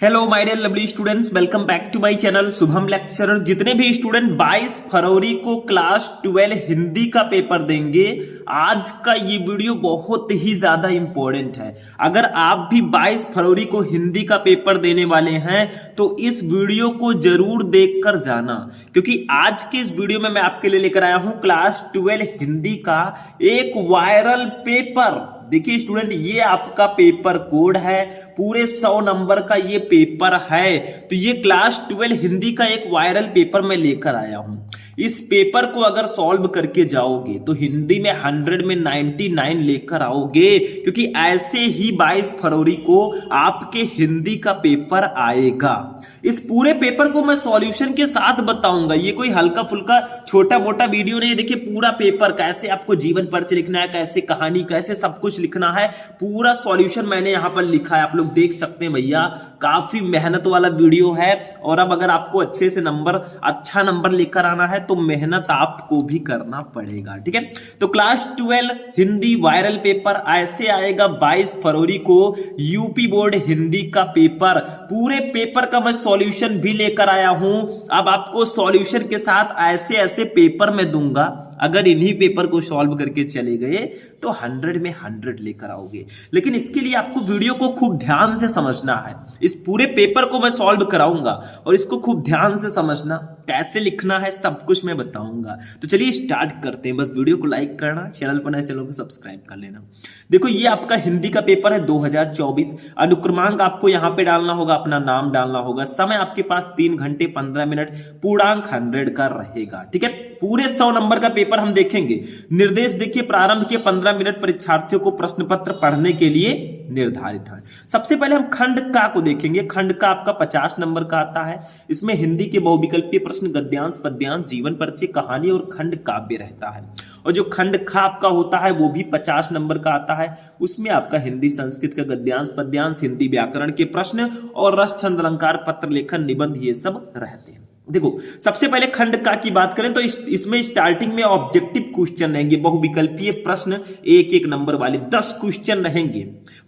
Hello my dear lovely students, welcome back to my channel Shubham lecturer. जितने भी student 22 फरवरी को class 12 Hindi का paper देंगे, आज का ये वीडियो बहुत ही ज्यादा इंपॉर्टेंट है। अगर आप भी 22 फरवरी को हिंदी का पेपर देने वाले हैं तो इस वीडियो को जरूर देखकर जाना, क्योंकि आज के इस वीडियो में मैं आपके लिए लेकर आया हूं क्लास 12 हिंदी का एक वायरल पेपर। देखिए स्टूडेंट, ये आपका पेपर कोड है, पूरे 100 नंबर का ये पेपर है। तो ये क्लास 12 हिंदी का एक वायरल पेपर मैं लेकर आया हूं। इस पेपर को अगर सॉल्व करके जाओगे तो हिंदी में 100 में 99 लेकर आओगे, क्योंकि ऐसे ही 22 फरवरी को आपके हिंदी का पेपर आएगा। इस पूरे पेपर को मैं सॉल्यूशन के साथ बताऊंगा, ये कोई हल्का फुल्का छोटा मोटा वीडियो नहीं है। देखिए पूरा पेपर, कैसे आपको जीवन परिचय लिखना है, कैसे कहानी, कैसे सब कुछ लिखना है, पूरा सॉल्यूशन मैंने यहां पर लिखा है। आप लोग देख सकते हैं भैया, काफी मेहनत वाला वीडियो है। और अब अगर आपको अच्छे से अच्छा नंबर लेकर आना है तो मेहनत आपको भी करना पड़ेगा, ठीक है। तो क्लास 12 हिंदी वायरल पेपर ऐसे आएगा 22 फरवरी को, यूपी बोर्ड हिंदी का पेपर। पूरे पेपर का मैं सॉल्यूशन भी लेकर आया हूं। अब आपको सॉल्यूशन के साथ ऐसे ऐसे पेपर मैं दूंगा, अगर इन्हीं पेपर को सॉल्व करके चले गए तो 100 में 100 लेकर आओगे। लेकिन इसके लिए आपको वीडियो को खूब ध्यान से समझना है। इस पूरे पेपर को मैं सॉल्व कराऊंगा और इसको खूब ध्यान से समझना, कैसे लिखना है सब कुछ मैं बताऊंगा। तो चलिए स्टार्ट करते हैं। बस वीडियो को लाइक करना, चैनल पर नए चैनल को सब्सक्राइब कर लेना। देखो ये आपका हिंदी का पेपर है 2024। अनुक्रमांक आपको यहाँ पे डालना होगा, अपना नाम डालना होगा। समय आपके पास 3 घंटे 15 मिनट, पूर्णांक 100 का रहेगा, ठीक है। पूरे 100 नंबर का पेपर हम देखेंगे। निर्देश देखिए, प्रारंभ के 15 मिनट परीक्षार्थियों को प्रश्न पत्र पढ़ने के लिए निर्धारित है। सबसे पहले हम खंड का को देखेंगे। खंड का आपका 50 नंबर का आता है। इसमें हिंदी के बहुविकल्पीय प्रश्न, गद्यांश, पद्यांश, जीवन परिचय, कहानी और खंड काव्य रहता है। और जो खंड खा आपका होता है वो भी 50 नंबर का आता है। उसमें आपका हिंदी संस्कृत का गद्यांश, पद्यांश, हिंदी व्याकरण के प्रश्न और रस, छंद, अलंकार, पत्र लेखन, निबंध, ये सब रहते हैं। देखो सबसे पहले खंड का की बात करें तो इसमें स्टार्टिंग में ऑब्जेक्टिव क्वेश्चन रहेंगे, बहुविकल्पीय प्रश्न, एक नंबर वाले 10 क्वेश्चन रहेंगे।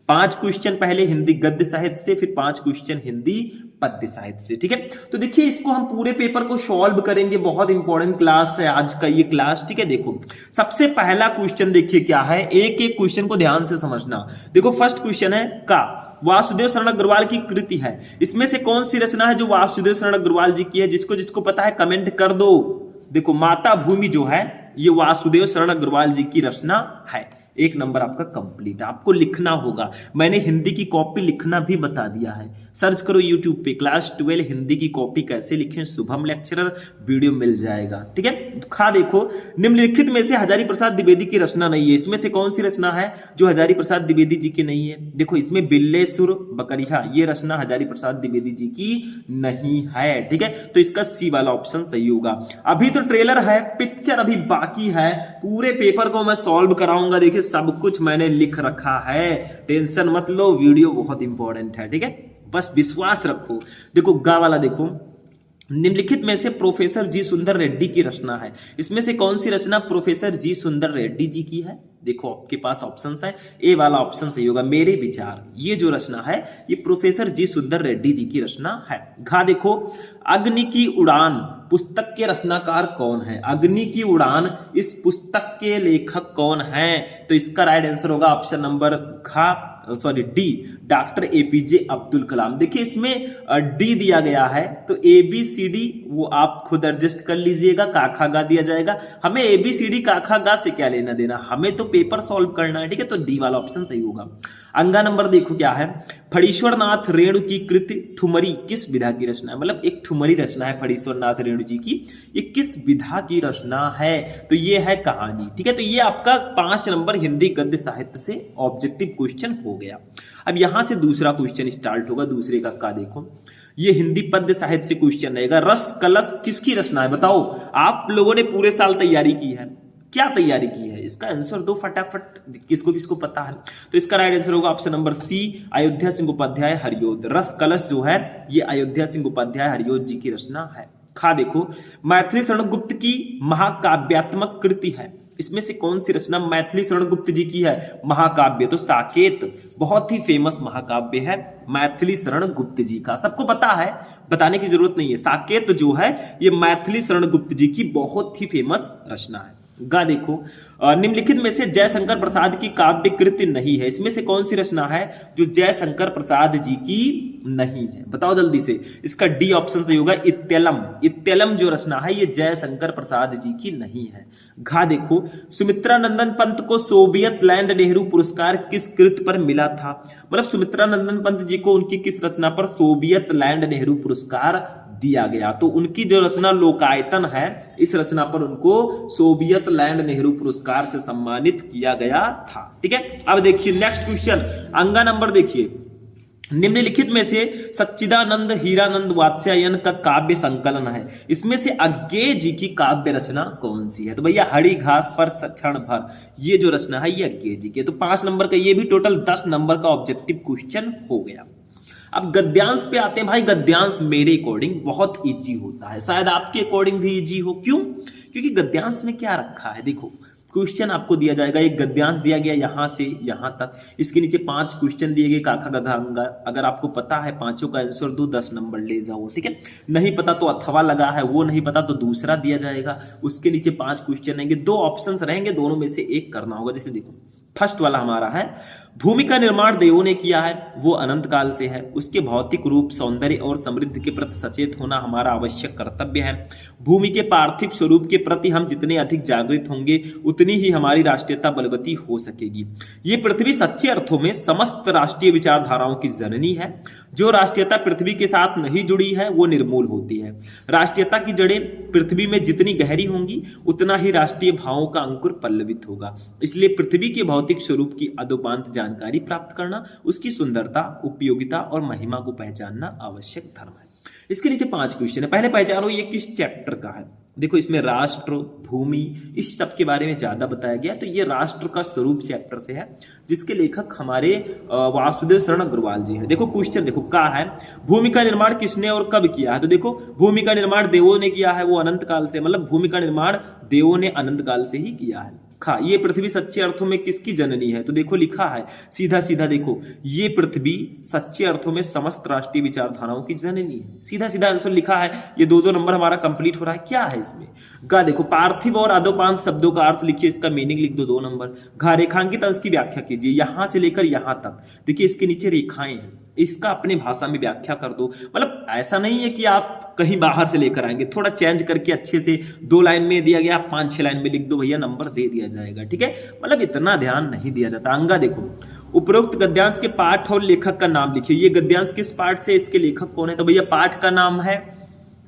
5 क्वेश्चन पहले हिंदी गद्य साहित्य से, फिर 5 क्वेश्चन हिंदी पद्य साहित्य से, ठीक है। तो देखिए इसको हम पूरे पेपर को सॉल्व करेंगे। बहुत इंपॉर्टेंट क्लास है आज का ये क्लास, ठीक है। देखो सबसे पहला क्वेश्चन देखिए क्या है, एक एक क्वेश्चन को ध्यान से समझना। देखो फर्स्ट क्वेश्चन है का, वासुदेव शरण अग्रवाल की कृति है। इसमें से कौन सी रचना है जो वासुदेव शरण अग्रवाल जी की है? जिसको पता है कमेंट कर दो। देखो माता भूमि जो है ये वासुदेव शरण अग्रवाल जी की रचना है। 1 नंबर आपका कंप्लीट। आपको लिखना होगा, मैंने हिंदी की कॉपी लिखना भी बता दिया है। सर्च करो यूट्यूब पे क्लास 12 हिंदी की कॉपी कैसे लिखें, शुभम लेक्चरर, वीडियो मिल जाएगा, ठीक है। खा देखो, निम्नलिखित में से हजारी प्रसाद द्विवेदी की रचना नहीं है। इसमें से कौन सी रचना है जो हजारी प्रसाद द्विवेदी जी की नहीं है? देखो इसमें बिल्लेसुर बकरिया, ये रचना हजारी प्रसाद द्विवेदी जी की नहीं है, ठीक है। तो इसका सी वाला ऑप्शन सही होगा। अभी तो ट्रेलर है, पिक्चर अभी बाकी है। पूरे पेपर को मैं सॉल्व कराऊंगा। देखिए सब कुछ मैंने लिख रखा है, टेंशन मत लो, वीडियो बहुत इंपॉर्टेंट है, ठीक है। बस विश्वास रखो। देखो गा वाला देखो, निम्नलिखित में से प्रोफेसर जी सुंदर रेड्डी की रचना है। इसमें से कौन सी रचना प्रोफेसर जी सुंदर रेड्डी जी की है? देखो आपके पास ऑप्शंस है, ए वाला ऑप्शन सही होगा। मेरे विचार ये जो रचना है ये प्रोफेसर जी सुंदर रेड्डी जी की रचना है। घा देखो, अग्नि की उड़ान पुस्तक के रचनाकार कौन है? अग्नि की उड़ान इस पुस्तक के लेखक कौन है? तो इसका राइट आंसर होगा option number D, doctor APJ Abdul Kalam. देखिए इसमें डी दिया गया है तो ABCD वो आप खुद एडजस्ट कर लीजिएगा, काखा गा दिया जाएगा। हमें ABCD काखा गा से क्या लेना देना, हमें तो पेपर सॉल्व करना है, ठीक है। तो डी वाला ऑप्शन सही होगा। अंगा नंबर देखो क्या है, फणीश्वर नाथ रेणु की कृति ठुमरी किस विधा की रचना है? मतलब एक ठुमरी रचना है फणीश्वर नाथ रेणु जी की, ये किस विधा की रचना है? तो ये है कहानी, ठीक है। तो ये आपका 5 नंबर हिंदी गद्य साहित्य से ऑब्जेक्टिव क्वेश्चन हो गया। अब यहां से दूसरा क्वेश्चन स्टार्ट होगा। दूसरे का देखो, ये हिंदी पद्य साहित्य से क्वेश्चन रहेगा। रस कलश किसकी रचना है? बताओ, आप लोगों ने पूरे साल तैयारी की है, क्या तैयारी की है? इसका आंसर दो फटाफट, किसको पता है? तो इसका राइट आंसर होगा option number C, Ayodhya Singh Upadhyay Hariaudh. Ras Kalash जो है ये अयोध्या सिंह उपाध्याय हरियोध जी की रचना है। खा देखो, मैथिली शरण गुप्त की महाकाव्यात्मक कृति है। इसमें से कौन सी रचना मैथिली शरण गुप्त जी की है? महाकाव्य। तो साकेत बहुत ही फेमस महाकाव्य है मैथिली शरण गुप्त जी का, सबको पता है, बताने की जरूरत नहीं है। साकेत जो है ये मैथिली शरण गुप्त जी की बहुत ही फेमस रचना है। गा देखो, निम्नलिखित में से जयशंकर प्रसाद की काव्य कृति नहीं है। इसमें से कौन सी रचना है जो जयशंकर प्रसाद जी की नहीं है? बताओ जल्दी से। इसका डी ऑप्शन सही होगा, इत्यलम। इत्यलम जो रचना है ये जयशंकर प्रसाद जी की नहीं है। घा देखो, सुमित्रा नंदन पंत को सोवियत लैंड नेहरू पुरस्कार किस कृत पर मिला था? मतलब सुमित्रा नंदन पंत जी को उनकी किस रचना पर सोवियत लैंड नेहरू पुरस्कार दिया गया? तो उनकी जो रचना लोकायतन है, इस रचना पर उनको सोवियत लैंड नेहरू पुरस्कार से सम्मानित किया गया था। ठीक है, अब देखिए नेक्स्ट क्वेश्चन, अंगा नंबर देखिए, निम्नलिखित में से सच्चिदानंद हीरानंद वात्स्यायन का काव्य संकलन है, इसमें से अज्ञेय जी की काव्य रचना कौन सी है? तो भैया हरी घास पर क्षण भर, ये जो रचना है ये अज्ञेय जी की। तो 5 नंबर का ये भी टोटल 10 नंबर का ऑब्जेक्टिव क्वेश्चन हो गया। अब गद्यांश पे आते हैं भाई। गद्यांश मेरे अकॉर्डिंग बहुत इजी होता है, शायद आपके अकॉर्डिंग भी इजी हो। क्यों? क्योंकि गद्यांश में क्या रखा है, देखो क्वेश्चन आपको दिया जाएगा, एक गद्यांश दिया गया यहां से यहां तक, इसके नीचे 5 क्वेश्चन दिए गए, काखा गघा अंगा। अगर आपको पता है पांचों का आंसर दो, 10 नंबर ले जाओ। ठीक है, नहीं पता तो अथवा लगा है, वो नहीं पता तो दूसरा दिया जाएगा, उसके नीचे 5 क्वेश्चन रहेंगे, 2 ऑप्शन रहेंगे, दोनों में से एक करना होगा। जैसे देखो फर्स्ट वाला हमारा है, भूमि का निर्माण देवों ने किया है, वो अनंत काल से है, उसके भौतिक रूप सौंदर्य और समृद्धि के प्रति सचेत होना हमारा आवश्यक कर्तव्य है। भूमि के पार्थिव स्वरूप के प्रति हम जितने अधिक जागृत होंगे उतनी ही हमारी राष्ट्रीयता बलवती हो सकेगी। ये पृथ्वी सच्चे अर्थों में समस्त राष्ट्रीय विचारधाराओं की जननी है। जो राष्ट्रीयता पृथ्वी के साथ नहीं जुड़ी है वो निर्मूल होती है। राष्ट्रीयता की जड़ें पृथ्वी में जितनी गहरी होंगी उतना ही राष्ट्रीय भावों का अंकुर पल्लवित होगा। इसलिए पृथ्वी के भौतिक स्वरूप की अदोपांत जानकारी प्राप्त करना, उसकी सुंदरता, उपयोगिता और महिमा को पहचानना आवश्यक धर्म है। इसके नीचे 5 क्वेश्चन है। पहले पहचानो ये किस चैप्टर का है। देखो इसमें राष्ट्र, भूमि, इस सब के बारे में ज्यादा बताया गया। तो ये राष्ट्र का स्वरूप चैप्टर से है, जिसके लेखक हमारे वासुदेव शरण अग्रवाल जी है। देखो क्वेश्चन देखो क्या है, भूमि का निर्माण किसने और कब किया है? तो देखो भूमि का निर्माण देवों ने किया है, वो अनंत काल से, मतलब भूमि का निर्माण देवों ने अनंत काल से ही किया है। खा, ये पृथ्वी सच्चे अर्थों में किसकी जननी है? तो देखो लिखा है सीधा सीधा, देखो ये पृथ्वी सच्चे अर्थों में समस्त राष्ट्रीय विचारधाराओं की जननी है। सीधा सीधा आंसर लिखा है। ये 2-2 नंबर हमारा कंप्लीट हो रहा है। क्या है इसमें? गा देखो, पार्थिव और अदोपांत शब्दों का अर्थ लिखिए, इसका मीनिंग लिख दो 2 नंबर। घा, रेखांकित अंश की व्याख्या कीजिए, यहां से लेकर यहां तक। देखिए इसके नीचे रेखाएं हैं, इसका अपने भाषा में व्याख्या कर दो। मतलब ऐसा नहीं है कि आप कहीं बाहर से लेकर आएंगे, थोड़ा चेंज करके अच्छे से 2 लाइन में दिया गया, 5-6 लाइन में लिख दो भैया, नंबर दे दिया जाएगा। ठीक है, मतलब इतना ध्यान नहीं दिया जाता। अंगा देखो, उपरोक्त गद्यांश के पाठ और लेखक का नाम लिखिए। ये गद्यांश किस पाठ से, इसके लेखक कौन है? तो भैया पाठ का नाम है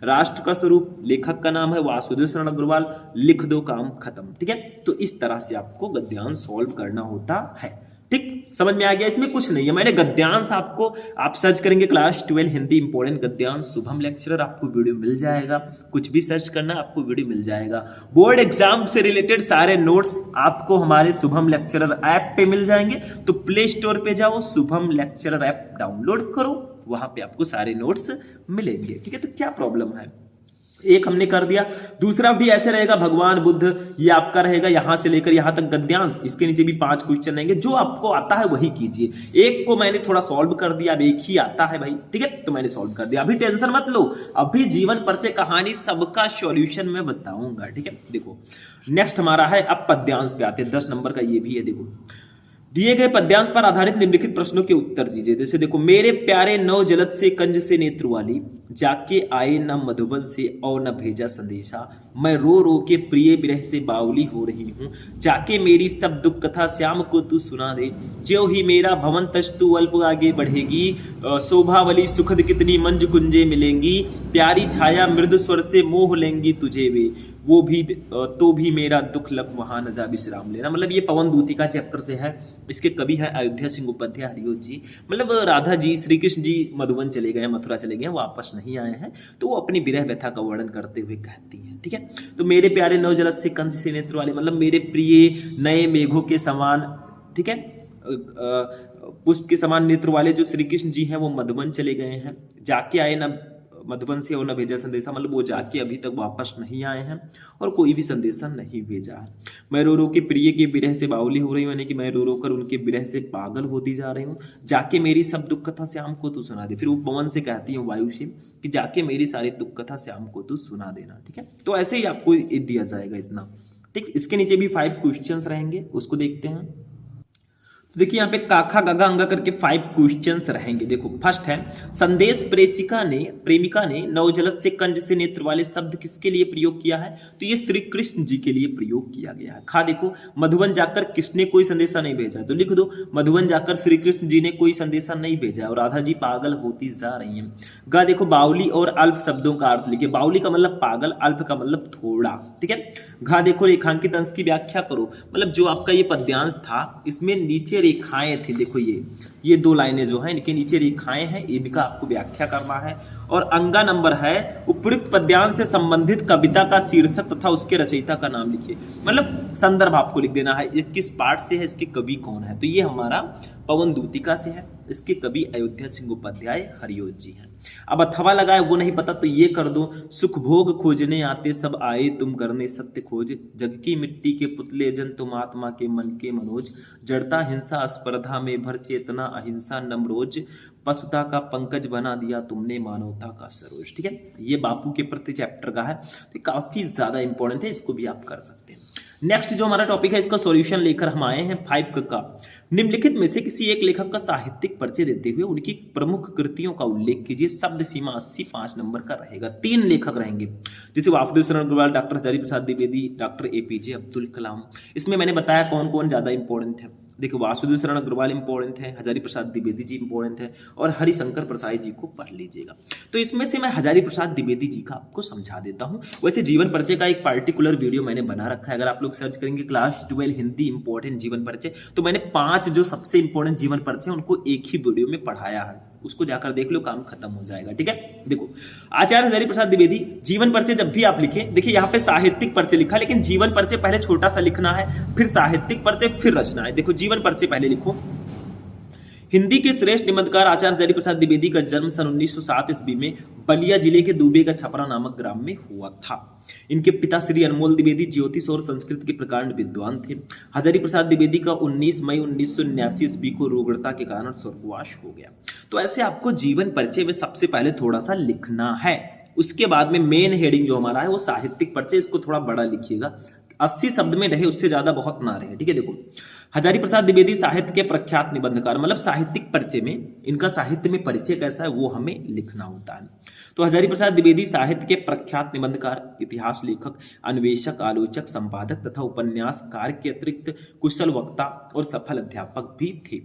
राष्ट्र का स्वरूप, लेखक का नाम है वासुदेव शरण अग्रवाल। लिख दो, काम खत्म। ठीक है, तो इस तरह से आपको गद्यांश सॉल्व करना होता है। ठीक, समझ में आ गया? इसमें कुछ नहीं है। मैंने गद्यांश आपको, आप सर्च करेंगे क्लास 12 हिंदी इंपोर्टेंट गद्यांश शुभम लेक्चरर, आपको वीडियो मिल जाएगा। कुछ भी सर्च करना आपको वीडियो मिल जाएगा। बोर्ड एग्जाम से रिलेटेड सारे नोट्स आपको हमारे शुभम लेक्चरर ऐप पे मिल जाएंगे। तो प्ले स्टोर पे जाओ, शुभम लेक्चरर ऐप डाउनलोड करो, वहां पे आपको सारे नोट्स मिलेंगे। ठीक है, तो क्या प्रॉब्लम है? एक हमने कर दिया, दूसरा भी ऐसे रहेगा, भगवान बुद्ध, ये आपका रहेगा यहां से लेकर यहां तक गद्यांश। इसके नीचे भी 5 क्वेश्चन रहेंगे, जो आपको आता है वही कीजिए। एक को मैंने थोड़ा सॉल्व कर दिया, अब एक ही आता है भाई। ठीक है, तो मैंने सॉल्व कर दिया। अभी टेंशन मत लो, अभी जीवन परिचय कहानी सबका सॉल्यूशन मैं बताऊंगा। ठीक है, देखो नेक्स्ट हमारा है, अब पद्यांश पे आते हैं। 10 नंबर का ये भी है। देखो दिए गए पद्यांश पर आधारित निम्नलिखित प्रश्नों के उत्तर दीजिए। जैसे देखो, मेरे प्यारे नौ जलद से कंज से नेत्र वाली, जाके आए न मधुबन से और न भेजा संदेशा, मैं रो रो के प्रिय विरह से बावली हो रही हूँ, जाके मेरी सब दुख कथा श्याम को तू सुना दे, ज्यों ही मेरा भवन तस्तु अल्प आगे बढ़ेगी, शोभावली सुखद कितनी मंज कुंजे मिलेंगी, प्यारी छाया मृदु स्वर से मोह लेंगी तुझे वे, वो भी तो भी मेरा दुख लग वहां न जा विश्राम लेना। मतलब ये पवन दूतिका चैप्टर से है। इसके कवि है अयोध्या सिंह उपाध्याय हरिओ जी। मतलब राधा जी, श्री कृष्ण जी मधुबन चले गए, मथुरा चले गए, वापस नहीं आए हैं, तो वो अपनी विरह व्यथा का वर्णन करते हुए कहती हैं। ठीक है, तो मेरे प्यारे नव जलद से कंज से नेत्र वाले, मतलब मेरे प्रिय नए मेघों के समान, ठीक है, पुष्प के समान नेत्र वाले जो श्री कृष्ण जी हैं वो मधुबन चले गए हैं, जाके आए ना मधुबन से और न भेजा संदेशा, मतलब वो जाके अभी तक वापस नहीं आए हैं और कोई भी संदेशा नहीं भेजा है। मैं रो रो के प्रिय के विरह से बावली हो रही हूँ, यानी कि मैं रो रो कर उनके विरह से पागल होती जा रही हूँ। जाके मेरी सब दुख कथा श्याम को तू सुना दे। फिर वो पवन से कहती हूँ, वायु से, कि जाके मेरी सारी दुख कथा श्याम को तू सुना देना। ठीक है, तो ऐसे ही आपको दिया जाएगा इतना। ठीक, इसके नीचे भी 5 क्वेश्चंस रहेंगे, उसको देखते हैं। देखिए यहाँ पे काखा गगा अंगा करके 5 क्वेश्चंस रहेंगे। देखो फर्स्ट है, संदेश प्रेमिका ने नवजलद से कंज से नेत्र वाले शब्द किसके लिए प्रयोग किया है? तो ये श्री कृष्ण जी के लिए प्रयोग किया गया है। खा देखो, मधुबन जाकर किसने कोई संदेशा नहीं भेजा, तो लिख दो मधुबन जाकर श्री कृष्ण जी ने कोई संदेशा नहीं भेजा और राधा जी पागल होती जा रही हैं। गा देखो, बाउली और अल्प शब्दों का अर्थ लिखे। बाउली का मतलब पागल, अल्प का मतलब थोड़ा। ठीक है, घा देखो, रेखांकित अंश की व्याख्या करो। मतलब जो आपका ये पद्यांश था, इसमें नीचे रेखाएं थी। देखो ये 2 लाइनें जो हैं, इनके नीचे रेखाएं हैं, इनका आपको व्याख्या करना है। और अंगा नंबर है, उपयुक्त पद्यांश से संबंधित कविता का शीर्षक तथा उसके रचयिता का नाम लिखिए। मतलब संदर्भ आपको लिख देना है, ये किस पाठ से है, इसके कवि कौन है। तो ये हमारा पवन दूतिका से है, इसके कवि अयोध्या सिंह उपाध्याय हरिओत जी हैं। अब अथवा लगाए वो नहीं पता तो ये कर दो, सुख भोग खोजने आते सब आए, तुम करने सत्य खोज, जग की मिट्टी के पुतले जन तुम आत्मा के मन के मनोज, जड़ता हिंसा स्पर्धा में भर चेतना अहिंसा नमरोज, पशुता का पंकज बना दिया तुमने मानवता का सरोज। ठीक है, ये बापू के प्रति चैप्टर का है, तो काफी ज्यादा इंपॉर्टेंट है, इसको भी आप कर सकते हैं। नेक्स्ट जो हमारा टॉपिक है, इसका सॉल्यूशन लेकर हम आए हैं 5 का। निम्नलिखित में से किसी एक लेखक का साहित्यिक परिचय देते हुए उनकी प्रमुख कृतियों का उल्लेख कीजिए। शब्द सीमा 80 5 नंबर का रहेगा। 3 लेखक रहेंगे, जैसे वासुदेव शरण Agarwal, doctor Hazari Prasad Dwivedi, doctor APJ Abdul Kalam. इसमें मैंने बताया कौन कौन ज्यादा इंपॉर्टेंट है। देखो, वासुदेव शरण अग्रवाल इंपॉर्टेंट है, हजारी प्रसाद द्विवेदी जी इंपॉर्टेंट है, और हरिशंकर प्रसाद जी को पढ़ लीजिएगा। तो इसमें से मैं हजारी प्रसाद द्विवेदी जी का आपको समझा देता हूं। वैसे जीवन परिचय का एक पार्टिकुलर वीडियो मैंने बना रखा है, अगर आप लोग सर्च करेंगे क्लास 12 हिंदी इंपॉर्टेंट जीवन परिचय, तो मैंने 5 जो सबसे इंपॉर्टेंट जीवन परिचय उनको एक ही वीडियो में पढ़ाया है, उसको जाकर देख लो, काम खत्म हो जाएगा। ठीक है, देखो आचार्य हजारी प्रसाद द्विवेदी जीवन परिचय जब भी आप लिखें, देखिए यहाँ पे साहित्यिक परिचय लिखा, लेकिन जीवन परिचय पहले छोटा सा लिखना है, फिर साहित्यिक परिचय, फिर रचना है। देखो जीवन परिचय पहले लिखो। हिंदी के श्रेष्ठ निबंधकार आचार्य हजारी प्रसाद द्विवेदी का जन्म सन 1907 ईस्वी में बलिया जिले के दूबे का छपरा नामक ग्राम में हुआ था। इनके पिता श्री अनमोल द्विवेदी ज्योतिष और संस्कृत के प्रकांड विद्वान थे। हजारी प्रसाद द्विवेदी का 19 मई 1979 ईस्वी को रोगड़ता के कारण स्वर्गवास हो गया। तो ऐसे आपको जीवन परिचय में सबसे पहले थोड़ा सा लिखना है, उसके बाद में मेन हेडिंग जो हमारा है वो साहित्यिक परिचय, इसको थोड़ा बड़ा लिखिएगा, 80 शब्द में रहे, उससे ज्यादा बहुत ना रहे। ठीक है, देखो हजारी प्रसाद द्विवेदी साहित्य के प्रख्यात निबंधकार, मतलब साहित्यिक परिचय में इनका साहित्य में परिचय कैसा है वो हमें लिखना होता है। तो हजारी प्रसाद द्विवेदी साहित्य के प्रख्यात निबंधकार, इतिहास लेखक, अन्वेषक, आलोचक, संपादक तथा उपन्यासकार के अतिरिक्त कुशल वक्ता और सफल अध्यापक भी थे।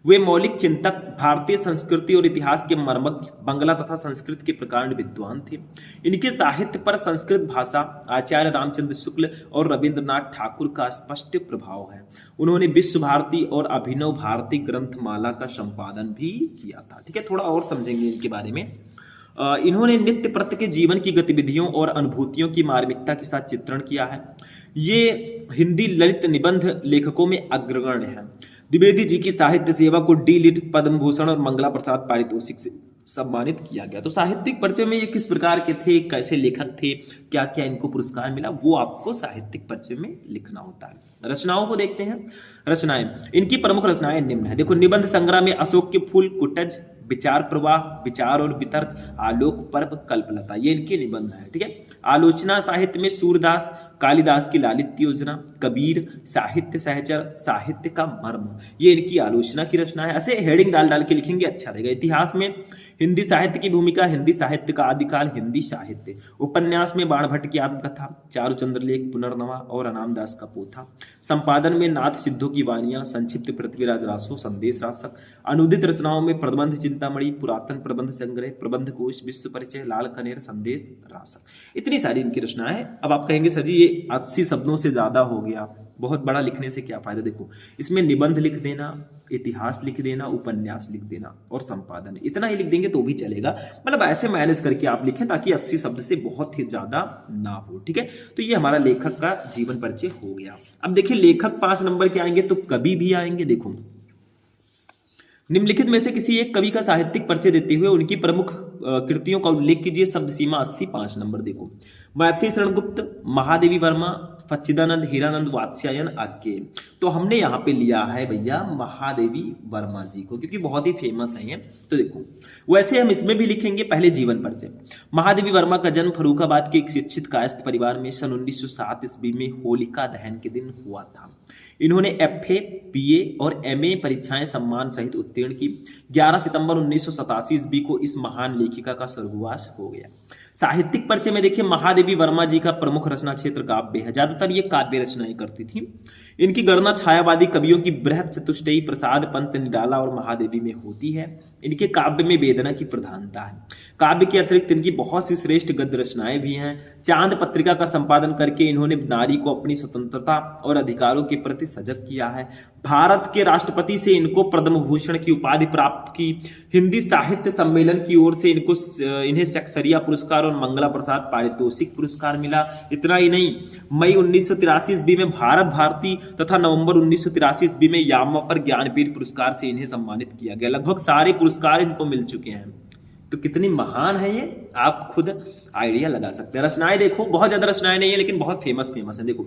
वे मौलिक चिंतक, भारतीय संस्कृति और इतिहास के मर्मज्ञ, बांग्ला तथा संस्कृत के प्रकांड विद्वान थे। इनके साहित्य पर संस्कृत भाषा, आचार्य रामचंद्र शुक्ल और रविंद्रनाथ ठाकुर का स्पष्ट प्रभाव है। उन्होंने विश्व भारती और अभिनव भारती ग्रंथमाला का संपादन भी किया था। ठीक है, थोड़ा और समझेंगे इनके बारे में। इन्होंने नित्य प्रत्य के जीवन की गतिविधियों और अनुभूतियों की मार्मिकता के साथ चित्रण किया है। ये हिंदी ललित निबंध लेखकों में अग्रगण्य है। द्विवेदी जी की साहित्य सेवा को D.Litt, पद्म भूषण और मंगला प्रसाद पारितोषिक से सम्मानित किया गया। तो साहित्यिक परिचय में ये किस प्रकार के थे, कैसे लेखक थे, क्या क्या इनको पुरस्कार मिला, वो आपको साहित्यिक परिचय में लिखना होता है। रचनाओं को देखते हैं। रचनाएं, इनकी प्रमुख रचनाएं निम्न है। देखो, निबंध संग्रह में अशोक के फूल, कुटज, विचार प्रवाह, विचार और वितर्क, आलोक पर्व, कल्पलता, ये इनके निबंध है। ठीक है, आलोचना साहित्य में सूरदास, कालिदास की लालित्य योजना, कबीर, साहित्य सहचर, साहित्य का मर्म, ये इनकी आलोचना की रचना है। ऐसे हेडिंग डाल डाल के लिखेंगे, अच्छा रहेगा। इतिहास में हिंदी साहित्य की भूमिका, हिंदी साहित्य का आदिकाल, हिंदी साहित्य। उपन्यास में बाण भट्ट की आत्मकथा, चारुचंद्र लेख, पुनर्नवा और अनामदास का पोथा। संपादन में नाथ सिद्धों की वानियां, संक्षिप्त पृथ्वीराज रासो, संदेश रासक। अनुदित रचनाओं में प्रबंध चिंतामणि, पुरातन प्रबंध संग्रह, प्रबंध कोश, विश्व परिचय, लाल कनेर, संदेश रासक। इतनी सारी इनकी रचना है। अब आप कहेंगे सर जी ये 80 शब्दों से ज्यादा हो गया, बहुत बड़ा लिखने से क्या फायदा। देखो, इसमें निबंध लिख देना, इतिहास लिख देना, उपन्यास लिख देना और संपादन, इतना ही लिख देंगे तो भी चलेगा। मतलब ऐसे मैनेज करके आप लिखें ताकि 80 शब्द से बहुत ही ज्यादा ना हो। ठीक है, तो ये हमारा लेखक का जीवन परिचय हो गया। अब देखिए लेखक 5 नंबर के आएंगे तो कवि भी आएंगे। देखो, निम्नलिखित में से किसी एक कवि का साहित्यिक परिचय देते हुए उनकी प्रमुख कृतियों का उल्लेख कीजिए। शब्द सीमा 80, 5 नंबर देखो। मैथिली शरण गुप्त, महादेवी वर्मा, सच्चिदानंद, हीरानंद, वात्स्यायन आज्ञे। तो हमने यहाँ पे लिया है भैया महादेवी वर्मा जी को, क्योंकि बहुत ही फेमस है ये। तो देखो वैसे हम इसमें भी लिखेंगे पहले जीवन परिचय। महादेवी वर्मा का जन्म फर्रुखाबाद के एक शिक्षित कायस्थ परिवार में सन 1907 ईस्वी में होलिका दहन के दिन हुआ था। इन्होंने एफए, बीए और एमए परीक्षाएं सम्मान सहित उत्तीर्ण की। 11 सितंबर 1987 ईस्वी को इस महान लेखिका का स्वर्गवास हो गया। साहित्यिक परिचय में देखिए महादेवी वर्मा जी का प्रमुख रचना क्षेत्र काव्य है। ज्यादातर ये काव्य रचनाएं करती थी। इनकी गणना छायावादी कवियों की बृहत चतुष्टयी, प्रसाद, पंत, निराला और महादेवी में होती है। इनके काव्य में वेदना की प्रधानता है। काव्य के अतिरिक्त इनकी बहुत सी श्रेष्ठ गद्य रचनाएं भी हैं। चांद पत्रिका का संपादन करके इन्होंने नारी को अपनी स्वतंत्रता और अधिकारों के प्रति सजग किया है। भारत के राष्ट्रपति से इनको पद्म भूषण की उपाधि प्राप्त की। हिंदी साहित्य सम्मेलन की ओर से इन्हें सेक्सरिया पुरस्कार और मंगला प्रसाद पारितोषिक पुरस्कार मिला। इतना ही नहीं, मई 1983 ईस्वी में भारत भारती तथा नवंबर 1983 ईस्वी में यामापर ज्ञानपीठ पुरस्कार से इन्हें सम्मानित किया गया। लगभग सारे पुरस्कार इनको मिल चुके हैं। तो कितनी महान है ये, आप खुद आइडिया लगा सकते हैं। रचनाएं देखो, बहुत ज्यादा रचनाएं नहीं है लेकिन बहुत फेमस है। देखो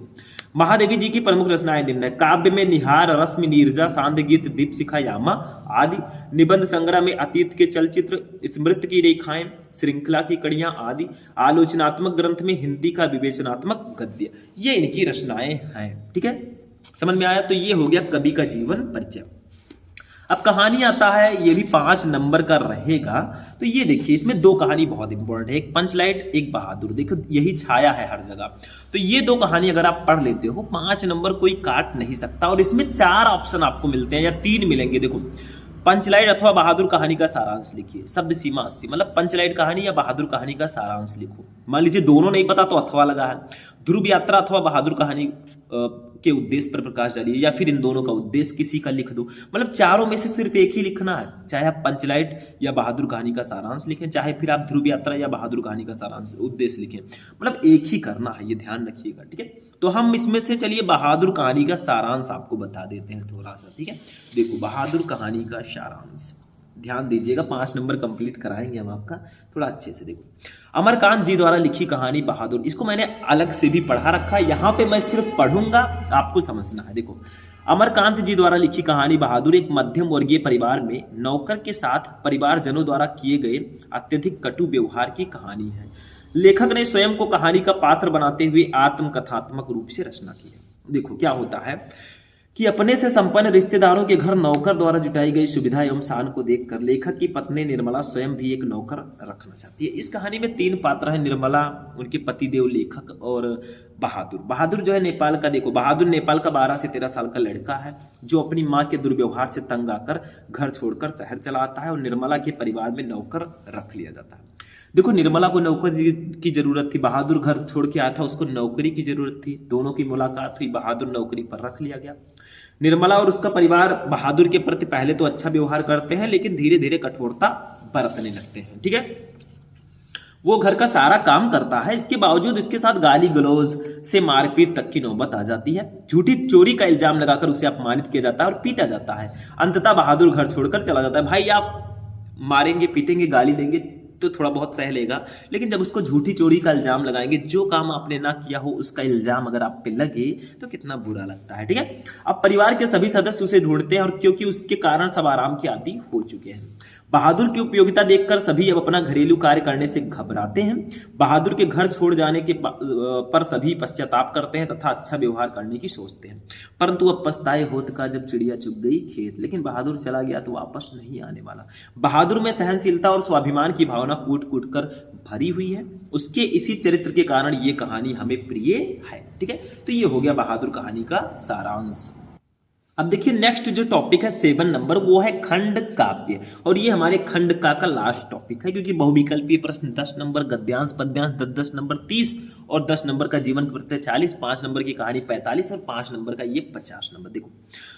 महादेवी जी की प्रमुख रचनाएं निम्न है। काव्य में निहार, रश्मि, नीरजा, सांद गीत, दीपशिखा, यामा आदि। निबंध संग्रह में अतीत के चलचित्र, स्मृति की रेखाएं, श्रृंखला की कड़ियां आदि। आलोचनात्मक ग्रंथ में हिंदी का विवेचनात्मक गद्य, ये इनकी रचनाएं हैं। ठीक है, समझ में आया। तो ये हो गया कवि का जीवन परिचय। अब कहानी आता है, ये भी 5 नंबर का रहेगा। तो ये देखिए इसमें 2 कहानी बहुत इंपॉर्टेंट है, एक पंचलाइट, एक बहादुर। देखो यही छाया है हर जगह। तो ये 2 कहानी अगर आप पढ़ लेते हो 5 नंबर कोई काट नहीं सकता। और इसमें 4 ऑप्शन आपको मिलते हैं या 3 मिलेंगे। देखो पंचलाइट अथवा बहादुर कहानी का सारांश लिखिए। शब्द सीमा 80, मतलब पंचलाइट कहानी या बहादुर कहानी का सारांश लिखो। मान लीजिए दोनों नहीं पता तो अथवा लगा है। ध्रुव यात्रा अथवा बहादुर कहानी के उद्देश्य पर प्रकाश डालिए, या फिर इन दोनों का उद्देश्य किसी का लिख दो। मतलब चारों में से सिर्फ एक ही लिखना है, चाहे आप पंचलाइट या बहादुर कहानी का सारांश लिखें, चाहे फिर आप ध्रुव यात्रा या बहादुर कहानी का सारांश उद्देश्य लिखें। मतलब एक ही करना है, ये ध्यान रखिएगा। ठीक है, तो हम इसमें से चलिए बहादुर कहानी का सारांश आपको बता देते हैं थोड़ा सा। ठीक है, देखो बहादुर कहानी का सारांश ध्यान दीजिएगा, 5 नंबर कंप्लीट कराएंगे हम आपका, थोड़ा अच्छे से देखो। अमरकांत जी द्वारा लिखी कहानी बहादुर, इसको मैंने अलग से भी पढ़ा रखा है, यहाँ पे मैं सिर्फ पढ़ूंगा, आपको समझना है। देखो अमरकांत जी द्वारा लिखी कहानी बहादुर एक मध्यम वर्गीय परिवार में नौकर के साथ परिवारजनों द्वारा किए गए अत्यधिक कटु व्यवहार की कहानी है। लेखक ने स्वयं को कहानी का पात्र बनाते हुए आत्मकथात्मक रूप से रचना की है। देखो क्या होता है कि अपने से संपन्न रिश्तेदारों के घर नौकर द्वारा जुटाई गई सुविधा एवं शान को देखकर लेखक की पत्नी निर्मला स्वयं भी एक नौकर रखना चाहती है। इस कहानी में 3 पात्र हैं, निर्मला, उनके पतिदेव लेखक और बहादुर। बहादुर जो है नेपाल का, देखो बहादुर नेपाल का 12 से 13 साल का लड़का है जो अपनी माँ के दुर्व्यवहार से तंग आकर घर छोड़कर शहर चला आता है और निर्मला के परिवार में नौकर रख लिया जाता है। देखो निर्मला को नौकरी की जरूरत थी, बहादुर घर छोड़ के आया था, उसको नौकरी की जरूरत थी। दोनों की मुलाकात हुई, बहादुर नौकरी पर रख लिया गया। निर्मला और उसका परिवार बहादुर के प्रति पहले तो अच्छा व्यवहार करते हैं लेकिन धीरे धीरे कठोरता बरतने लगते हैं। ठीक है, वो घर का सारा काम करता है, इसके बावजूद इसके साथ गाली गलौज से मारपीट तक की नौबत आ जाती है। झूठी चोरी का इल्जाम लगाकर उसे अपमानित किया जाता है और पीटा जाता है। अंततः बहादुर घर छोड़कर चला जाता है। भाई आप मारेंगे, पीटेंगे, गाली देंगे तो थोड़ा बहुत सह लेगा, लेकिन जब उसको झूठी चोरी का इल्जाम लगाएंगे, जो काम आपने ना किया हो उसका इल्जाम अगर आप पे लगे तो कितना बुरा लगता है। ठीक है, अब परिवार के सभी सदस्य उसे ढूंढते हैं और क्योंकि उसके कारण सब आराम के आदी हो चुके हैं। बहादुर की उपयोगिता देखकर सभी अब अपना घरेलू कार्य करने से घबराते हैं। बहादुर के घर छोड़ जाने के पर सभी पश्चाताप करते हैं तथा अच्छा व्यवहार करने की सोचते हैं, परंतु अब पछताए होत का जब चिड़िया चुग गई खेत। लेकिन बहादुर चला गया तो वापस नहीं आने वाला। बहादुर में सहनशीलता और स्वाभिमान की भावना कूट कूट कर भरी हुई है। उसके इसी चरित्र के कारण ये कहानी हमें प्रिय है। ठीक है, तो ये हो गया बहादुर कहानी का सारांश। अब देखिए नेक्स्ट जो टॉपिक है 7 नंबर, वो है खंड काव्य। और ये हमारे खंड का लास्ट टॉपिक है क्योंकि बहुविकल्पीय प्रश्न 10 नंबर, गद्यांश पद्यांश 10-10 नंबर, 30 और 10 नंबर का जीवन परिचय 40, 5 नंबर की कहानी 45 और 5 नंबर का ये 50 नंबर। देखो,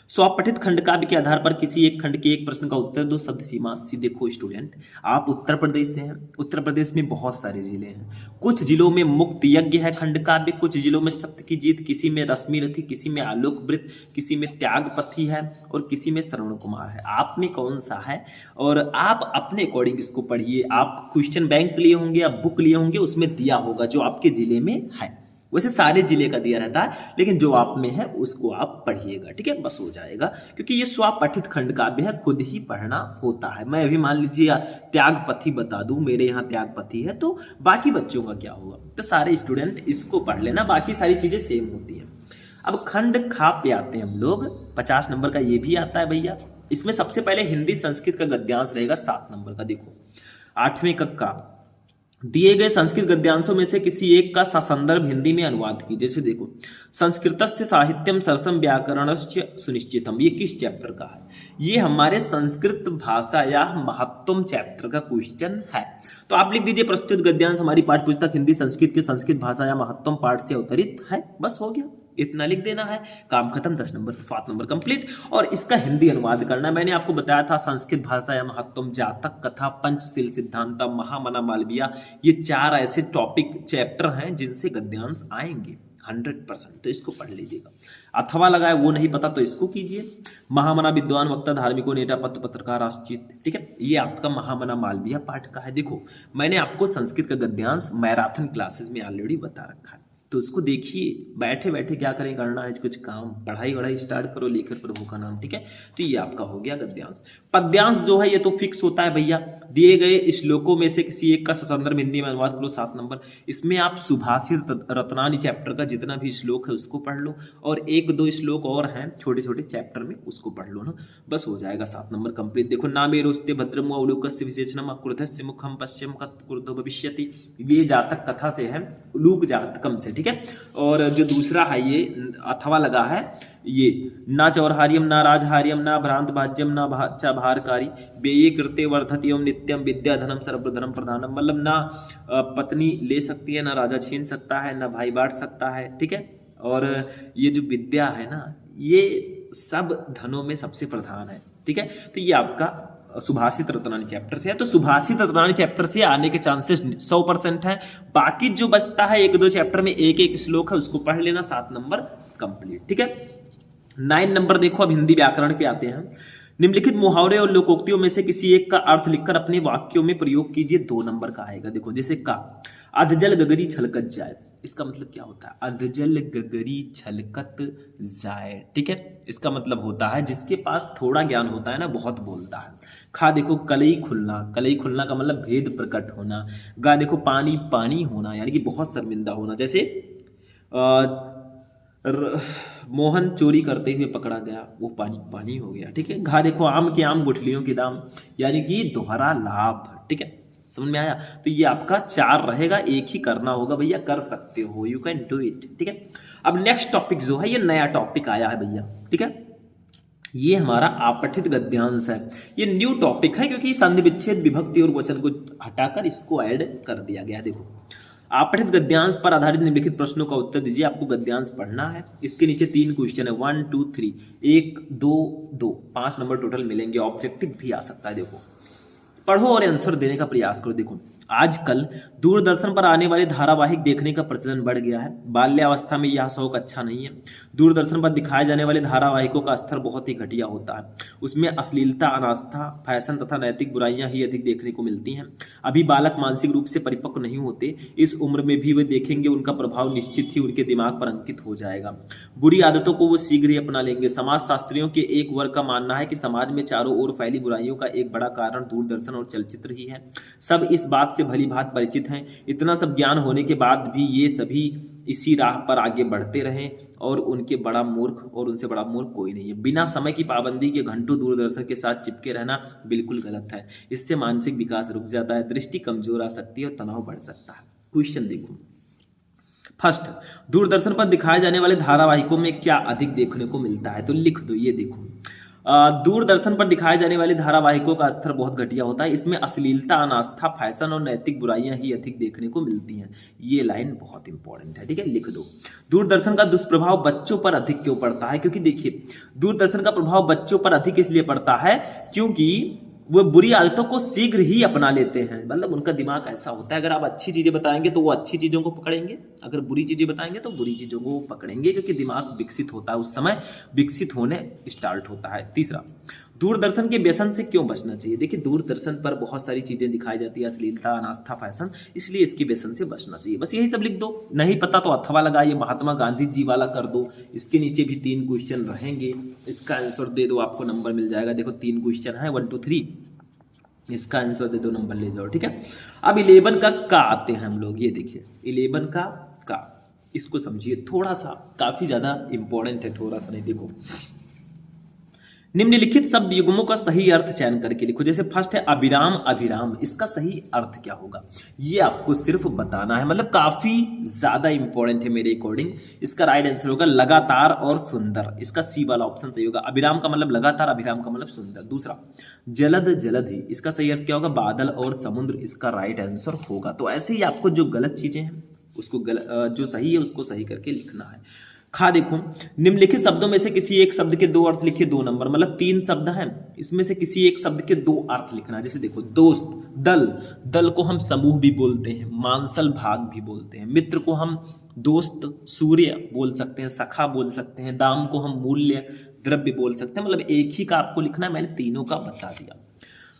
स्वपठित खंड काव्य के आधार पर किसी एक खंड के एक प्रश्न का उत्तर दो। शब्द सीमा सी। देखो स्टूडेंट, आप उत्तर प्रदेश से हैं। उत्तर प्रदेश में बहुत सारे जिले हैं। कुछ जिलों में मुक्त यज्ञ है खंड काव्य, कुछ जिलों में सत्य की जीत, किसी में रश्मि रथी, किसी में आलोक वृत, किसी में त्यागपथी है और किसी में श्रवण कुमार है। आप में कौन सा है? और आप अपने अकॉर्डिंग इसको पढ़िए। आप क्वेश्चन बैंक लिए होंगे, आप बुक लिए होंगे, उसमें दिया होगा जो आपके जिले में है। वैसे सारे जिले का दिया रहता है, लेकिन जो आप में है उसको आप पढ़िएगा, ठीक है, बस हो जाएगा। क्योंकि ये स्वपठित खंड काव्य है, खुद ही पढ़ना होता है। मैं अभी मान लीजिए त्यागपथी बता दूं, मेरे यहाँ त्यागपथी है, तो बाकी बच्चों का क्या होगा? तो सारे स्टूडेंट इसको पढ़ लेना, बाकी सारी चीजें सेम होती हैं। अब खंड खा पे आते हैं हम लोग। 50 नंबर का ये भी आता है भैया। इसमें सबसे पहले हिंदी संस्कृत का गद्यांश रहेगा 7 नंबर का। देखो, 8वें कक्षा दिए गए संस्कृत गद्यांशों में से किसी एक का ससंदर्भ हिंदी में अनुवाद की। जैसे देखो, संस्कृतस्य साहित्यम सरसम व्याकरणस्य सुनिश्चितम, ये किस चैप्टर का है? ये हमारे संस्कृत भाषा या महत्तम चैप्टर का क्वेश्चन है। तो आप लिख दीजिए, प्रस्तुत गद्यांश हमारी पाठ्य पुस्तक हिंदी संस्कृत के संस्कृत भाषा या महत्तम पाठ से अवतरित है। बस हो गया, इतना लिख देना है, काम खत्म। 10 नंबर 7 नंबर कंप्लीट। और इसका हिंदी अनुवाद करना, मैंने आपको बताया था संस्कृत भाषा या महत्तम, जातक कथा, पंचशील सिद्धांत, महामना मालविया, ये 4 ऐसे टॉपिक चैप्टर हैं जिनसे गद्यांश आएंगे 100%। तो इसको पढ़ लीजिएगा। अथवा लगाए वो नहीं पता तो इसको कीजिए। महामना विद्वान वक्ता धार्मिको नेता पत्र पत्रकार आश्चित, ठीक है, ये आपका महामना मालविया पाठ का है। देखो, मैंने आपको संस्कृत का गद्यांश मैराथन क्लासेस में ऑलरेडी बता रखा है, तो उसको देखिए। बैठे बैठे क्या करें, करना है कुछ काम, पढ़ाई वढ़ाई स्टार्ट करो, लेकर प्रभु का नाम, ठीक है। तो ये आपका हो गया गद्यांश। पद्यांश जो है ये तो फिक्स होता है भैया। दिए गए श्लोकों में से किसी एक का ससंदर्भ हिंदी में अनुवाद करो, 7 नंबर। इसमें आप सुभाषित रत्नानी चैप्टर का जितना भी श्लोक है उसको पढ़ लो, और 1-2 श्लोक और हैं छोटे छोटे चैप्टर में, उसको पढ़ लो ना, बस हो जाएगा 7 नंबर कंप्लीट। देखो, नामे रोस्ते भद्रम अवलोकस्य विशेषणम अक्रुधस्य मुखम पश्चिम क्रुद्धो भविष्यति, ये जातक कथा से है, लूक जातकम से, ठीक है। और जो दूसरा है ये अथवा लगा है, ये ना चौरहार्यम ना राजहार्यम ना भ्रांत भाज्यम ना भाचा भारकारी बेये कृते वर्धति एवं नित्यम विद्या धनम सर्वधनम प्रधानम, मतलब ना पत्नी ले सकती है, ना राजा छीन सकता है, ना भाई बांट सकता है, ठीक है। और ये जो विद्या है ना, ये सब धनों में सबसे प्रधान है, ठीक है। तो ये आपका सुभाषित रत्नानी चैप्टर से है। तो सुभाषित रत्नानी चैप्टर से आने के चांसेस 100% है। बाकी जो बचता है 1-2 चैप्टर में 1-1 श्लोक है, उसको पढ़ लेना, 7 नंबर कंप्लीट, ठीक है। 9 नंबर देखो, अब हिंदी व्याकरण पे आते हैं। निम्नलिखित मुहावरे और लोकोक्तियों में से किसी एक का अर्थ लिखकर अपने वाक्यों में प्रयोग कीजिए। 2 नंबर का आएगा। देखो, जैसे का अधजल गगरी छलकत जाए, इसका मतलब क्या होता है? अधजल गगरी छलकत जाए, ठीक है। इसका मतलब होता है जिसके पास थोड़ा ज्ञान होता है ना, बहुत बोलता है। खा देखो, कलई खुलना, कलई खुलना का मतलब भेद प्रकट होना। गा देखो, पानी पानी होना, यानी कि बहुत शर्मिंदा होना। जैसे मोहन चोरी करते हुए पकड़ा गया, वो पानी पानी हो गया, ठीक है। घा देखो, आम के आम गुठलियों के दाम, यानी कि दोहरा लाभ, ठीक है। समझ में आया? तो ये आपका 4 रहेगा, एक ही करना होगा भैया, कर सकते हो, यू कैन डू इट, ठीक है। अब नेक्स्ट टॉपिक जो है, ये नया टॉपिक आया है भैया, ठीक है। ये हमारा अपठित गद्यांश है। ये न्यू टॉपिक है क्योंकि संधि विच्छेद विभक्ति और वचन को हटाकर इसको ऐड कर दिया गया। देखो, अपठित गद्यांश पर आधारित निम्नलिखित प्रश्नों का उत्तर दीजिए। आपको गद्यांश पढ़ना है। इसके नीचे 3 क्वेश्चन है, 1 2 3, 1 2 2, 5 नंबर टोटल मिलेंगे। ऑब्जेक्टिव भी आ सकता है। देखो, पढ़ो और आंसर देने का प्रयास करो। देखो, आजकल दूरदर्शन पर आने वाले धारावाहिक देखने का प्रचलन बढ़ गया है। बाल्यावस्था में यह शौक अच्छा नहीं है। दूरदर्शन पर दिखाए जाने वाले धारावाहिकों का स्तर बहुत ही घटिया होता है। उसमें अश्लीलता, अनास्था, फैशन तथा नैतिक बुराइयां ही अधिक देखने को मिलती हैं। अभी बालक मानसिक रूप से परिपक्व नहीं होते। इस उम्र में भी वे देखेंगे, उनका प्रभाव निश्चित ही उनके दिमाग पर अंकित हो जाएगा। बुरी आदतों को वो शीघ्र ही अपना लेंगे। समाज शास्त्रियों के एक वर्ग का मानना है कि समाज में चारों ओर फैली बुराइयों का एक बड़ा कारण दूरदर्शन और चलचित्र ही है। सब इस बात से भली भांति परिचित हैं। इतना सब ज्ञान होने के बाद भी ये सभी इसी राह पर आगे बढ़ते रहें और उनसे बड़ा मूर्ख कोई नहीं है। बिना समय की पाबंदी के घंटों दूरदर्शन के साथ चिपके रहना बिल्कुल गलत है। इससे मानसिक विकास रुक जाता है, दृष्टि कमजोर आ सकती है और तनाव बढ़ सकता है। क्वेश्चन देखो, फर्स्ट, दूरदर्शन पर दिखाए जाने वाले धारावाहिकों में क्या अधिक देखने को मिलता है? तो लिख दो, ये देखो, दूरदर्शन पर दिखाए जाने वाले धारावाहिकों का स्तर बहुत घटिया होता है, इसमें अश्लीलता, अनास्था, फैशन और नैतिक बुराइयां ही अधिक देखने को मिलती हैं। ये लाइन बहुत इंपॉर्टेंट है, ठीक है, लिख दो। दूरदर्शन का दुष्प्रभाव बच्चों पर अधिक क्यों पड़ता है? क्योंकि देखिए, दूरदर्शन का प्रभाव बच्चों पर अधिक इसलिए पड़ता है क्योंकि वो बुरी आदतों को शीघ्र ही अपना लेते हैं। मतलब उनका दिमाग ऐसा होता है, अगर आप अच्छी चीजें बताएंगे तो वो अच्छी चीजों को पकड़ेंगे, अगर बुरी चीजें बताएंगे तो बुरी चीजों को पकड़ेंगे, क्योंकि दिमाग विकसित होता है, उस समय विकसित होने स्टार्ट होता है। तीसरा, दूरदर्शन के व्यसन से क्यों बचना चाहिए? देखिए, दूरदर्शन पर बहुत सारी चीजें दिखाई जाती है, अश्लीलता, अनास्था, फैशन, इसलिए इसके व्यसन से बचना चाहिए। बस यही सब लिख दो। नहीं पता तो अथवा लगाइए, महात्मा गांधी जी वाला कर दो। इसके नीचे भी 3 क्वेश्चन रहेंगे, इसका आंसर दे दो, आपको नंबर मिल जाएगा। देखो 3 क्वेश्चन है, 1 2 3, इसका आंसर दे दो, नंबर ले जाओ, ठीक है। अब 11 का आते हैं हम लोग। ये देखिए 11 का इसको समझिए, थोड़ा सा काफी ज्यादा इंपॉर्टेंट है, थोड़ा सा नहीं। देखो, निम्नलिखित शब्द युग्मों का सही अर्थ चयन करके लिखो। जैसे फर्स्ट है अभिराम, अभिराम, इसका सही अर्थ क्या होगा ये आपको सिर्फ बताना है, मतलब काफी ज्यादा इंपॉर्टेंट है मेरे अकॉर्डिंग। इसका राइट आंसर होगा लगातार और सुंदर, इसका सी वाला ऑप्शन सही होगा। अभिराम का मतलब लगातार, अभिराम का मतलब सुंदर। दूसरा, जलद, जलधि, इसका सही अर्थ क्या होगा? बादल और समुद्र, इसका राइट आंसर होगा। तो ऐसे ही आपको जो गलत चीजें हैं उसको जो सही है उसको सही करके लिखना है। खा देखो, निम्नलिखित शब्दों में से किसी एक शब्द के 2 अर्थ लिखिए, 2 नंबर, मतलब 3 शब्द हैं, इसमें से किसी एक शब्द के 2 अर्थ लिखना। जैसे देखो, दोस्त, दल, दल को हम समूह भी बोलते हैं, मांसल भाग भी बोलते हैं। मित्र को हम दोस्त, सूर्य बोल सकते हैं, सखा बोल सकते हैं। दाम को हम मूल्य, द्रव्य बोल सकते हैं। मतलब एक ही का आपको लिखना है, मैंने तीनों का बता दिया।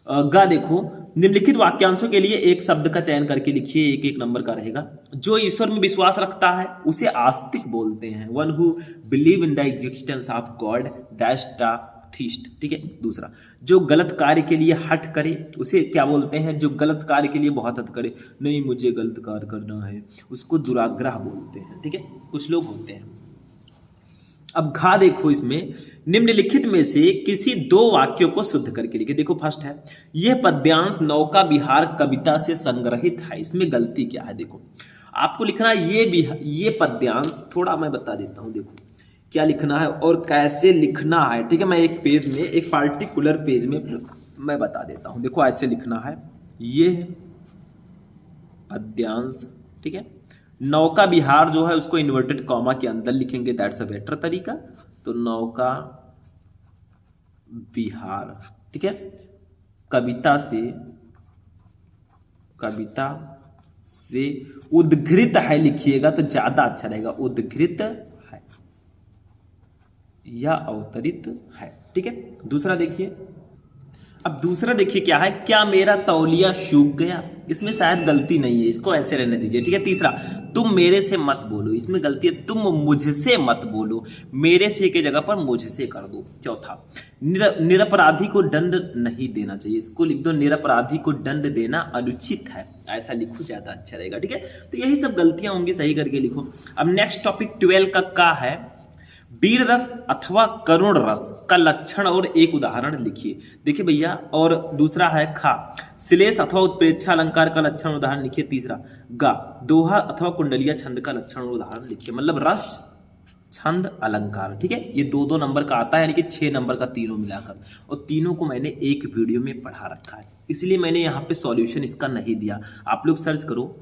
गा देखो, निम्नलिखित वाक्यांशों के लिए एक शब्द का चयन करके लिखिए, 1 1 नंबर का रहेगा। जो ईश्वर में विश्वास रखता है उसे आस्तिक बोलते हैं। One who believe in the existence of God, that's the theist, ठीक है। दूसरा, जो गलत कार्य के लिए हठ करे उसे क्या बोलते हैं? जो गलत कार्य के लिए बहुत हठ करे, नहीं मुझे गलत कार्य करना है, उसको दुराग्रह बोलते हैं, ठीक है। कुछ लोग होते हैं। अब घा देखो, इसमें निम्नलिखित में से किसी 2 वाक्यों को शुद्ध करके लिखे। देखो फर्स्ट है, यह पद्यांश नौका विहार कविता से संग्रहित है। इसमें गलती क्या है? देखो आपको लिखना है ये पद्यांश, थोड़ा मैं बता देता हूं। देखो क्या लिखना है और कैसे लिखना है, ठीक है। मैं एक पेज में, एक पार्टिकुलर पेज में मैं बता देता हूं। देखो ऐसे लिखना है, ये पद्यांश, ठीक है। नौका विहार जो है उसको इन्वर्टेड कॉमा के अंदर लिखेंगे, दैट्स अ बेटर तरीका। तो नौका विहार, ठीक है, कविता से उद्घृत है लिखिएगा तो ज्यादा अच्छा रहेगा। उद्घृत है या अवतरित है, ठीक है। दूसरा देखिए, अब दूसरा देखिए क्या है, क्या मेरा तौलिया सूख गया, इसमें शायद गलती नहीं है, इसको ऐसे रहने दीजिए, ठीक है। तीसरा, तुम मेरे से मत बोलो, इसमें गलती है, तुम मुझसे मत बोलो, मेरे से के जगह पर मुझसे कर दो। चौथा, निरपराधी को दंड नहीं देना चाहिए, इसको लिख दो निरपराधी को दंड देना अनुचित है, ऐसा लिखो ज्यादा अच्छा रहेगा, ठीक है। तो यही सब गलतियां होंगी, सही करके लिखो। अब नेक्स्ट टॉपिक 12 का है, वीर रस अथवा करुण रस का लक्षण और एक उदाहरण लिखिए। देखिए भैया, और दूसरा है खा, श्लेष अथवा उत्प्रेक्षा अलंकार का लक्षण उदाहरण लिखिए। तीसरा, गा, दोहा अथवा कुंडलिया छंद का लक्षण और उदाहरण लिखिए। मतलब रस, छंद, अलंकार, ठीक है। ये 2 नंबर का आता है, यानी कि 6 नंबर का तीनों मिलाकर, और तीनों को मैंने एक वीडियो में पढ़ा रखा है, इसलिए मैंने यहाँ पे सॉल्यूशन इसका नहीं दिया। आप लोग सर्च करो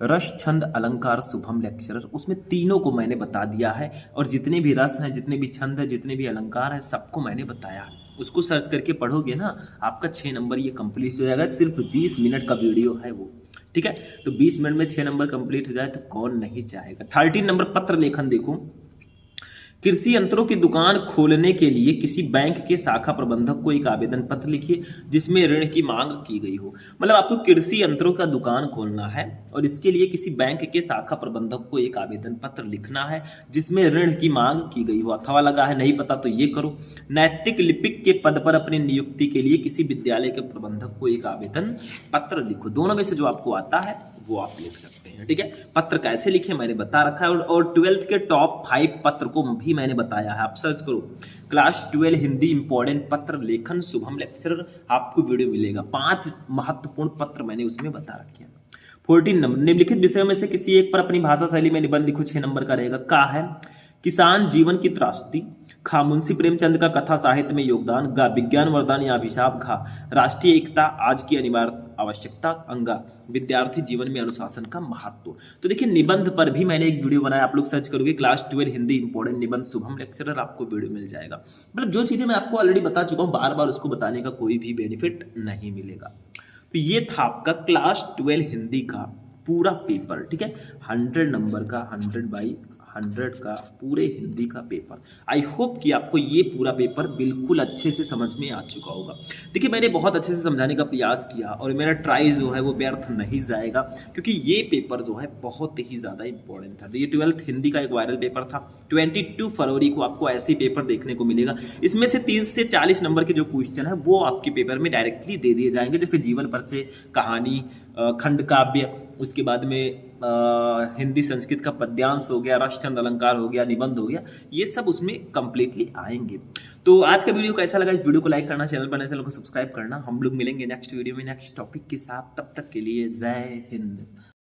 रस, छंद, अलंकार, शुभम लेक्चरर, उसमें तीनों को मैंने बता दिया है, और जितने भी रस हैं, जितने भी छंद हैं, जितने भी अलंकार हैं, सबको मैंने बताया है। उसको सर्च करके पढ़ोगे ना, आपका 6 नंबर ये कंप्लीट हो जाएगा। सिर्फ 20 मिनट का वीडियो है वो, ठीक है। तो 20 मिनट में 6 नंबर कंप्लीट हो जाए तो कौन नहीं चाहेगा। 13 नंबर पत्र लेखन देखो, कृषि यंत्रों की दुकान खोलने के लिए किसी बैंक के शाखा प्रबंधक को एक आवेदन पत्र लिखिए जिसमें ऋण की मांग की गई हो। मतलब आपको कृषि यंत्रों का दुकान खोलना है और इसके लिए किसी बैंक के शाखा प्रबंधक को एक आवेदन पत्र लिखना है जिसमें ऋण की मांग की गई हो। अथवा लगा है, नहीं पता तो ये करो। नैतिक लिपिक के पद पर अपनी नियुक्ति के लिए किसी विद्यालय के प्रबंधक को एक आवेदन पत्र लिखो। दोनों में से जो आपको आता है वो आप लिख सकते हैं, ठीक है। पत्र कैसे लिखे मैंने बता रखा है, और 12th के टॉप 5 पत्र को भी मैंने बताया है। आप सर्च करो क्लास 12 हिंदी इंपॉर्टेंट पत्र लेखन शुभम लेक्चरर, आपको वीडियो मिलेगा। 5 महत्वपूर्ण पत्र मैंने उसमें बता रखे हैं। 14 नंबर, निम्नलिखित विषयों में से किसी एक पर अपनी भाषा शैली में निबंध लिखो। 6 नंबर का रहेगा। का है किसान जीवन की त्रासदी, खा मुंशी प्रेमचंद का कथा साहित्य में योगदान। गा विज्ञान वरदान या अभिशाप। खा राष्ट्रीय एकता आज की अनिवार्य आवश्यकता। अंगा विद्यार्थी जीवन में अनुशासन का महत्व। तो देखिए निबंध पर भी मैंने एक वीडियो बनाया, आप लोग सर्च करोगे क्लास 12 हिंदी इंपॉर्टेंट निबंध शुभम लेक्चरर, आपको वीडियो मिल जाएगा। मतलब जो चीजें मैं आपको ऑलरेडी बता चुका हूँ, बार बार उसको बताने का कोई भी बेनिफिट नहीं मिलेगा। तो ये था आपका क्लास 12 हिंदी का पूरा पेपर, ठीक है, 100 नंबर का, 100/100 का पूरे हिंदी का पेपर। आई होप कि आपको ये पूरा पेपर बिल्कुल अच्छे से समझ में आ चुका होगा। देखिए मैंने बहुत अच्छे से समझाने का प्रयास किया और मेरा ट्राई जो है वो व्यर्थ नहीं जाएगा, क्योंकि ये पेपर जो है बहुत ही ज़्यादा इंपॉर्टेंट था। तो ये 12th हिंदी का एक वायरल पेपर था। 22 फरवरी को आपको ऐसे पेपर देखने को मिलेगा। इसमें से 30 से 40 नंबर के जो क्वेश्चन है वो आपके पेपर में डायरेक्टली दे दिए जाएंगे, जैसे जीवन परिचय, कहानी, खंड काव्य, उसके बाद में हिंदी संस्कृत का पद्यांश हो गया, रसचंद अलंकार हो गया, निबंध हो गया, ये सब उसमें कंप्लीटली आएंगे। तो आज का वीडियो कैसा लगा, इस वीडियो को लाइक करना, चैनल पर नए चैनल को सब्सक्राइब करना। हम लोग मिलेंगे नेक्स्ट वीडियो में नेक्स्ट टॉपिक के साथ, तब तक के लिए जय हिंद।